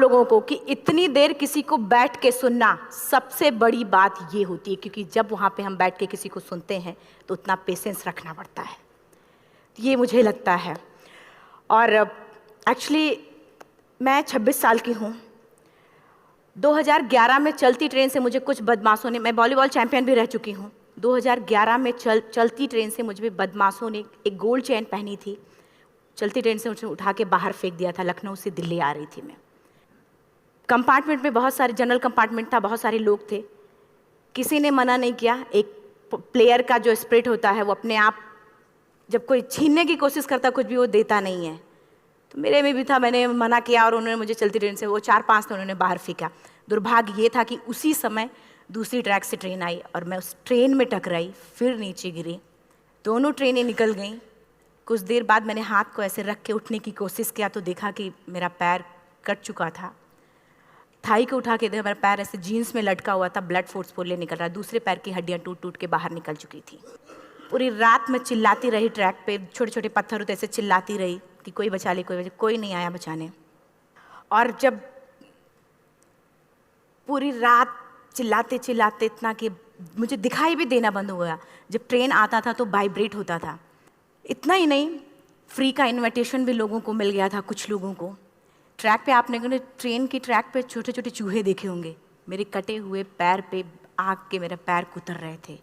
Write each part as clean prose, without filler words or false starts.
लोगों को कि इतनी देर किसी को बैठ के सुनना सबसे बड़ी बात ये होती है, क्योंकि जब वहाँ पे हम बैठ के किसी को सुनते हैं तो उतना पेशेंस रखना पड़ता है, ये मुझे लगता है। और एक्चुअली मैं 26 साल की हूँ। 2011 में चलती ट्रेन से मुझे कुछ बदमाशों ने, मैं वॉलीबॉल चैंपियन भी रह चुकी हूँ, 2011 में चलती ट्रेन से मुझे बदमाशों ने एक गोल्ड चेन पहनी थी, चलती ट्रेन से मुझे उठा के बाहर फेंक दिया था। लखनऊ से दिल्ली आ रही थी मैं। कंपार्टमेंट में बहुत सारे, जनरल कंपार्टमेंट था, बहुत सारे लोग थे, किसी ने मना नहीं किया। एक प्लेयर का जो स्पिरिट होता है वो अपने आप, जब कोई छीनने की कोशिश करता कुछ भी, वो देता नहीं है, तो मेरे में भी था। मैंने मना किया और उन्होंने मुझे चलती ट्रेन से, वो 4-5 थे, उन्होंने बाहर फेंका। दुर्भाग्य ये था कि उसी समय दूसरी ट्रैक से ट्रेन आई और मैं उस ट्रेन में टकराई, फिर नीचे गिरी, दोनों ट्रेनें निकल गईं। कुछ देर बाद मैंने हाथ को ऐसे रख के उठने की कोशिश किया तो देखा कि मेरा पैर कट चुका था। थाई को उठा के देखा, मेरा पैर ऐसे जीन्स में लटका हुआ था, ब्लड फोर्सफुली निकल रहा, दूसरे पैर की हड्डियाँ टूट टूट के बाहर निकल चुकी थी। पूरी रात मैं चिल्लाती रही ट्रैक पे, छोटे छोटे पत्थर होते ऐसे चिल्लाती रही कि कोई बचा ले, कोई बचा, कोई नहीं आया बचाने। और जब पूरी रात चिल्लाते चिल्लाते इतना कि मुझे दिखाई भी देना बंद हो गया, जब ट्रेन आता था तो वाइब्रेट होता था। इतना ही नहीं, फ्री का इनविटेशन भी लोगों को मिल गया था, कुछ लोगों को। ट्रैक पे आपने ट्रेन की ट्रैक पे छोटे छोटे चूहे देखे होंगे, मेरे कटे हुए पैर पे आग के मेरे पैर कुतर रहे थे।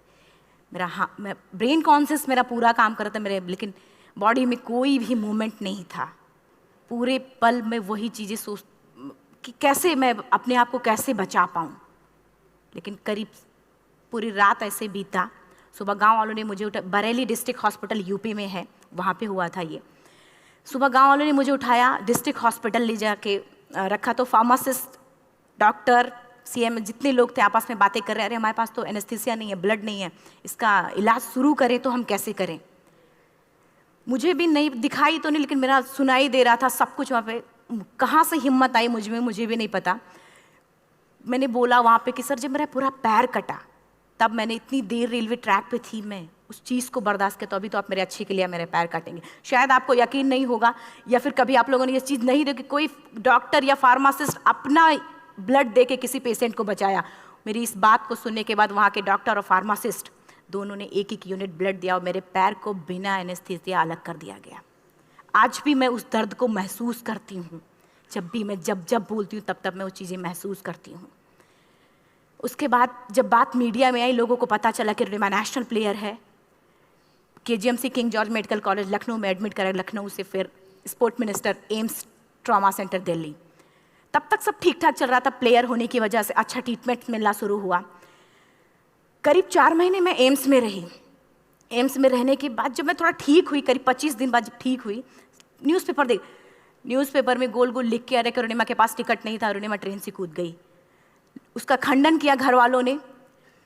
मैं ब्रेन कॉन्शियस मेरा पूरा काम कर रहा था मेरे, लेकिन बॉडी में कोई भी मूवमेंट नहीं था। पूरे पल में वही चीज़ें सोच कि कैसे मैं अपने आप को कैसे बचा पाऊँ। लेकिन करीब पूरी रात ऐसे बीता। सुबह गांव वालों ने मुझे बरेली डिस्ट्रिक्ट हॉस्पिटल यूपी में है, वहाँ पे हुआ था ये। सुबह गांव वालों ने मुझे उठाया, डिस्ट्रिक्ट हॉस्पिटल ले जाके रखा, तो फार्मासिस्ट, डॉक्टर, सीएम, जितने लोग थे आपस में बातें कर रहे हैं, अरे हमारे पास तो एनेस्थीसिया नहीं है, ब्लड नहीं है, इसका इलाज शुरू करें तो हम कैसे करें। मुझे भी नहीं दिखाई तो नहीं, लेकिन मेरा सुनाई दे रहा था सब कुछ वहाँ पे। कहाँ से हिम्मत आई मुझ में, मुझे भी नहीं पता। मैंने बोला वहाँ पे कि सर जब मेरा पूरा पैर कटा, तब मैंने इतनी देर रेलवे ट्रैक पे थी, मैं उस चीज़ को बर्दाश्त किया, तो अभी तो आप मेरे अच्छे के लिए मेरे पैर काटेंगे। शायद आपको यकीन नहीं होगा, या फिर कभी आप लोगों ने ये चीज़ नहीं देखी, कोई डॉक्टर या फार्मासिस्ट अपना ब्लड दे के किसी पेशेंट को बचाया। मेरी इस बात को सुनने के बाद वहाँ के डॉक्टर और फार्मासिस्ट दोनों ने एक एक यूनिट ब्लड दिया और मेरे पैर को बिना एनेस्थीसिया अलग कर दिया गया। आज भी मैं उस दर्द को महसूस करती हूँ, जब भी मैं जब बोलती हूँ तब मैं वो चीज़ें महसूस करती हूँ। उसके बाद जब बात मीडिया में आई, लोगों को पता चला कि रिमा नेशनल प्लेयर है, KGMC king George medical college Lucknow में एडमिट करा, लखनऊ से फिर sport minister, AIIMS trauma centre Delhi. तब तक सब ठीक ठाक चल रहा था, प्लेयर होने की वजह से अच्छा ट्रीटमेंट मिलना शुरू हुआ। करीब 4 महीने मैं एम्स में रही। एम्स में रहने के बाद जब मैं थोड़ा ठीक हुई, करीब 25 दिन बाद जब ठीक हुई, न्यूज़पेपर में गोल गोल लिख के आ रहे कि अरुणिमा के पास टिकट नहीं था, अरुणिमा ट्रेन से कूद गई। उसका खंडन किया घर वालों ने,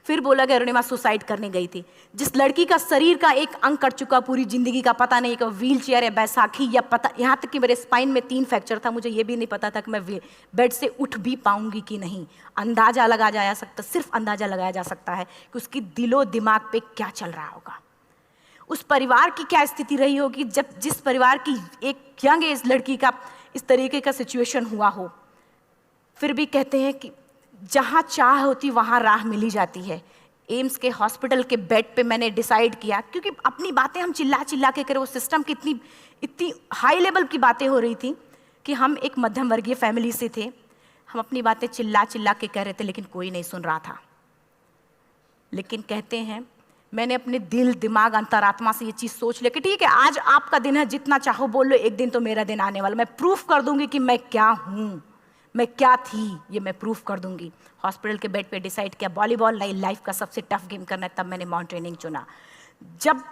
फिर बोला कि अरुणिमा सुसाइड करने गई थी। जिस लड़की का शरीर का एक अंग कट चुका, पूरी जिंदगी का पता नहीं कि व्हील चेयर है, बैसाखी या पता, यहाँ तक कि मेरे स्पाइन में 3 फ्रैक्चर था, मुझे ये भी नहीं पता था कि मैं बेड से उठ भी पाऊंगी कि नहीं। अंदाजा लगाया जा सकता, सिर्फ अंदाजा लगाया जा सकता है कि उसकी दिलो दिमाग पे क्या चल रहा होगा, उस परिवार की क्या स्थिति रही होगी जब जिस परिवार की एक यंग एज लड़की का इस तरीके का सिचुएशन हुआ हो। फिर भी कहते हैं कि जहाँ चाह होती वहाँ राह मिली जाती है। एम्स के हॉस्पिटल के बेड पे मैंने डिसाइड किया, क्योंकि अपनी बातें हम चिल्ला चिल्ला के करें, वो सिस्टम की इतनी हाई लेवल की बातें हो रही थी कि हम एक मध्यम वर्गीय फैमिली से थे, हम अपनी बातें चिल्ला चिल्ला के कह रहे थे, लेकिन कोई नहीं सुन रहा था। लेकिन कहते हैं मैंने अपने दिल, दिमाग, अंतरात्मा से ये चीज़ सोच लिया कि ठीक है, आज आपका दिन है, जितना चाहो बोल लो, एक दिन तो मेरा दिन आने वाला, मैं प्रूफ कर दूंगी कि मैं क्या हूँ, मैं क्या थी, ये मैं प्रूफ कर दूंगी। हॉस्पिटल के बेड पे डिसाइड किया वॉलीबॉल लाइफ का सबसे टफ गेम करना है, तब मैंने माउंटेनिंग चुना। जब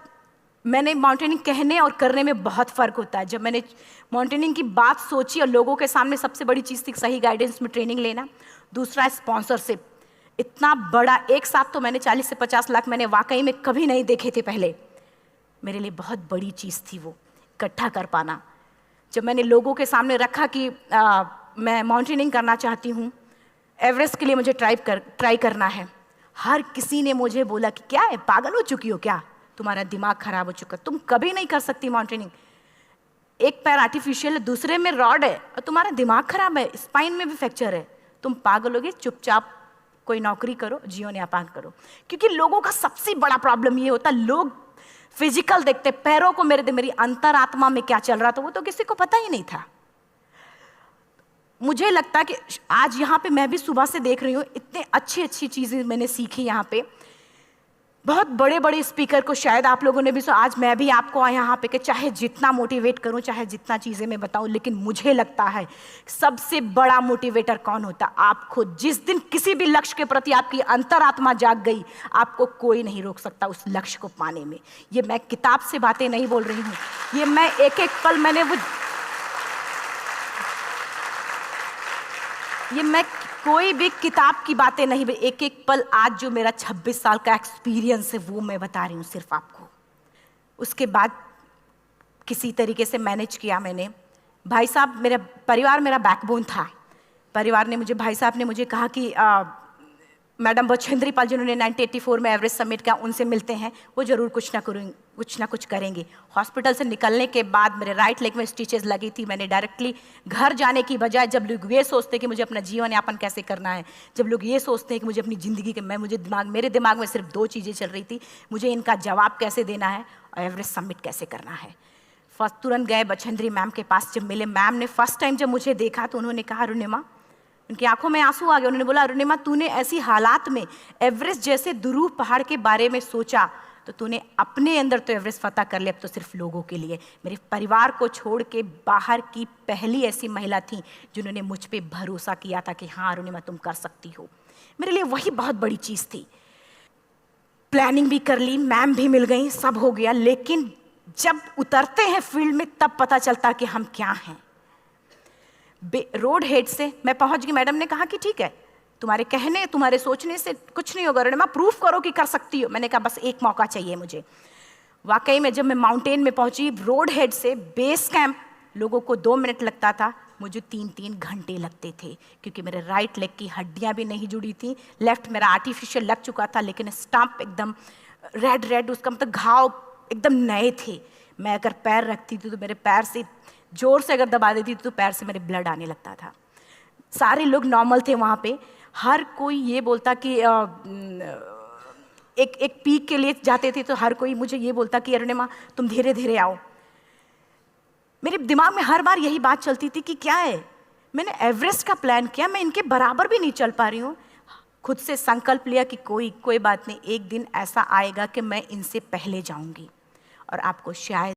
मैंने माउंटेनिंग कहने और करने में बहुत फ़र्क होता है। जब मैंने माउंटेनिंग की बात सोची और लोगों के सामने, सबसे बड़ी चीज़ थी सही गाइडेंस में ट्रेनिंग लेना, दूसरा स्पॉन्सरशिप। इतना बड़ा एक साथ तो मैंने 40 से 50 लाख मैंने वाकई में कभी नहीं देखे थे पहले। मेरे लिए बहुत बड़ी चीज़ थी वो इकट्ठा कर पाना। जब मैंने लोगों के सामने रखा कि मैं माउंटेनिंग करना चाहती हूँ, एवरेस्ट के लिए मुझे ट्राई करना है, हर किसी ने मुझे बोला कि क्या है, पागल हो चुकी हो क्या, तुम्हारा दिमाग खराब हो चुका, तुम कभी नहीं कर सकती माउंटेनिंग। एक पैर आर्टिफिशियल है, दूसरे में रॉड है, और तुम्हारा दिमाग खराब है, स्पाइन में भी फ्रैक्चर है, तुम पागल होगे, चुपचाप कोई नौकरी करो, जीवन यापन करो। क्योंकि लोगों का सबसे बड़ा प्रॉब्लम ये होता, लोग फिजिकल देखते, पैरों को मेरी अंतरात्मा में क्या चल रहा था वो तो किसी को पता ही नहीं था। मुझे लगता है कि आज यहाँ पे मैं भी सुबह से देख रही हूँ, इतने अच्छी अच्छी चीज़ें मैंने सीखी यहाँ पे। बहुत बड़े बड़े स्पीकर को शायद आप लोगों ने भी सुना, आज मैं भी आपको यहाँ पे कि चाहे जितना मोटिवेट करूँ, चाहे जितना चीज़ें मैं बताऊँ, लेकिन मुझे लगता है सबसे बड़ा मोटिवेटर कौन होता, आप खुद। जिस दिन किसी भी लक्ष्य के प्रति आपकी अंतरात्मा जाग गई, आपको कोई नहीं रोक सकता उस लक्ष्य को पाने में। ये मैं किताब से बातें नहीं बोल रही हूँ, ये मैं एक एक पल मैंने वो, ये मैं कोई भी किताब की बातें नहीं, एक एक पल आज जो मेरा 26 साल का एक्सपीरियंस है वो मैं बता रही हूँ सिर्फ आपको। उसके बाद किसी तरीके से मैनेज किया मैंने। भाई साहब, मेरा परिवार मेरा बैकबोन था। परिवार ने मुझे, भाई साहब ने मुझे कहा कि मैडम बछेंद्री पाल जिन्होंने 1984 में एवरेस्ट समिट किया, उनसे मिलते हैं, वो ज़रूर कुछ ना कुछ करेंगे। हॉस्पिटल से निकलने के बाद मेरे राइट लेग में स्टिचेस लगी थी। मैंने डायरेक्टली घर जाने की बजाय, जब लोग ये सोचते हैं कि मुझे अपना जीवन यापन कैसे करना है, जब लोग ये सोचते हैं कि मुझे अपनी ज़िंदगी के, मेरे दिमाग में सिर्फ 2 चीज़ें चल रही थी, मुझे इनका जवाब कैसे देना है और एवरेस्ट समिट कैसे करना है। फर्स्ट तुरंत गए बछेंद्री मैम के पास। जब मिले, मैम ने फर्स्ट टाइम जब मुझे देखा तो उन्होंने कहा, अरुणिमा, उनकी आंखों में आंसू आ गए। उन्होंने बोला, अरुणिमा, तूने ऐसी हालात में एवरेस्ट जैसे दुरूह पहाड़ के बारे में सोचा तो तूने अपने अंदर तो एवरेस्ट फतह कर लिया, अब तो सिर्फ लोगों के लिए। मेरे परिवार को छोड़ के बाहर की पहली ऐसी महिला थी जिन्होंने मुझ पे भरोसा किया था कि हाँ अरुणिमा, तुम कर सकती हो। मेरे लिए वही बहुत बड़ी चीज़ थी। प्लानिंग भी कर ली, मैम भी मिल गई, सब हो गया। लेकिन जब उतरते हैं फील्ड में तब पता चलता कि हम क्या हैं। रोड हेड से मैं पहुंच गई। मैडम ने कहा कि ठीक है, तुम्हारे कहने, तुम्हारे सोचने से कुछ नहीं होगा अरुणिमा, प्रूफ करो कि कर सकती हो। मैंने कहा बस एक मौका चाहिए मुझे। वाकई में जब मैं माउंटेन में पहुंची, रोड हेड से बेस कैंप लोगों को 2 मिनट लगता था, मुझे 3-3 घंटे लगते थे, क्योंकि मेरे राइट लेग की हड्डियां भी नहीं जुड़ी थी। लेफ्ट मेरा आर्टिफिशियल लग चुका था, लेकिन स्टंप एकदम रेड, उसका मतलब घाव एकदम नए थे। मैं अगर पैर रखती थी तो मेरे पैर से जोर से अगर दबा देती थी तो पैर से मेरे ब्लड आने लगता था। सारे लोग नॉर्मल थे वहाँ पे। हर कोई ये बोलता कि एक पीक के लिए जाते थे तो हर कोई मुझे ये बोलता कि अरुणिमा, तुम धीरे धीरे आओ। मेरे दिमाग में हर बार यही बात चलती थी कि क्या है, मैंने एवरेस्ट का प्लान किया, मैं इनके बराबर भी नहीं चल पा रही हूँ। खुद से संकल्प लिया कि कोई बात नहीं, एक दिन ऐसा आएगा कि मैं इनसे पहले जाऊँगी और आपको शायद